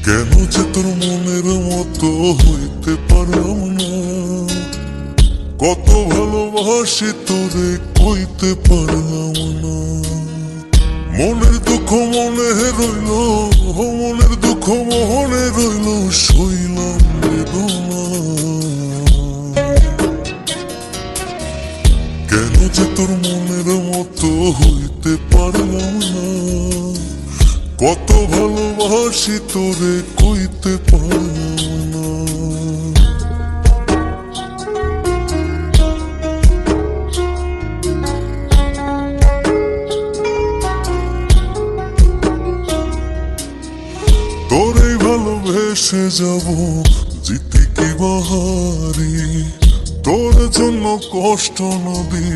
কেন যে তোর মনের মতো হইতে পারলাম না, কত ভালোবাসি তোরে কইতে পারলাম না। মনের দুঃখ মনে রইল, মনের দুঃখ মনে রইল, সইলাম বেদনা। কেন যে তোর মনের মতো হইতে পারলাম না, কত ভালোবাসি তোরে কইতে পারলাম না। তোরে ভালোবেসে যাব জিতে কি বাহারি, তোর জন্য কষ্ট নদী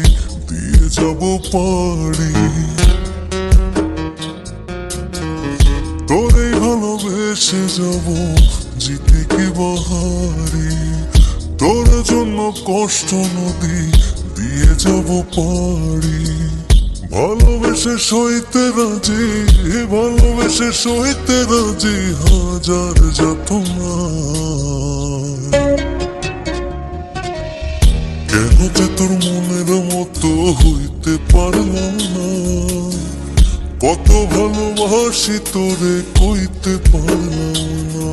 দিয়ে যাব পারি। তোরে ভালোবেসে যাব জিতে কি বাহারি, তোর জন্য কষ্ট নদী দিয়ে যাব পারি। ভালোবেসে সইতে রাজি, ভালোবেসে সইতে রাজি হাজার যাতনা। কেন যে তোর মনের মতো হইতে পারলাম না, কত ভালোবাসি তোরে কইতে পারলাম না।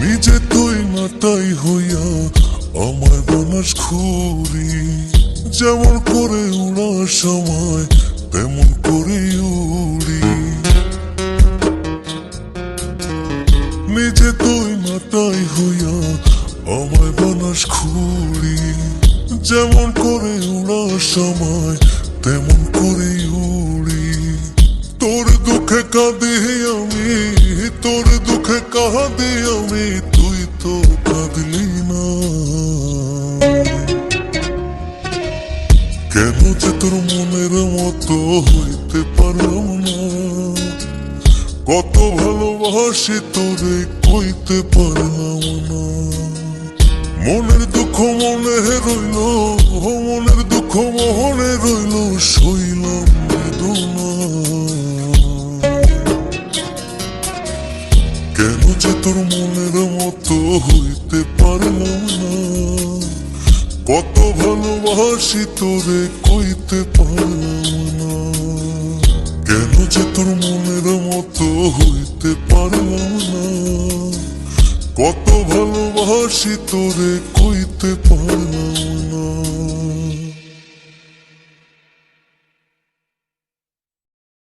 নিজে তুই নাটাই হইয়া আমার বানাস খুরি, যেমন করে উড়ার সময় তেমন করে উড়ি। নিজে তুই নাটাই হইয়া আমার বানাস খুরি, যেমন করে উড়ার সময় তেমন করে উড়ি। তোর দুঃখে কাঁদি আমি, তোর দুঃখে কাঁদি আমি, তুই তো কাঁদলি না। কেন যে তোর মনের মতো হইতে পারলাম না, কত ভালোবাসি তোরে কইতে পারলাম না। মনের দুঃখ মনে রইল, মনের দুঃখ মনে রইল, সইলাম বেদনা। কেন যে তোর মনের মতো হইতে পারলাম না, কত ভালোবাসি তোরে কইতে পারলাম না। কেন যে তোর মনের মতো হইতে পারলাম না, কত ভালোবাসি তোরে কইতে পারলাম না।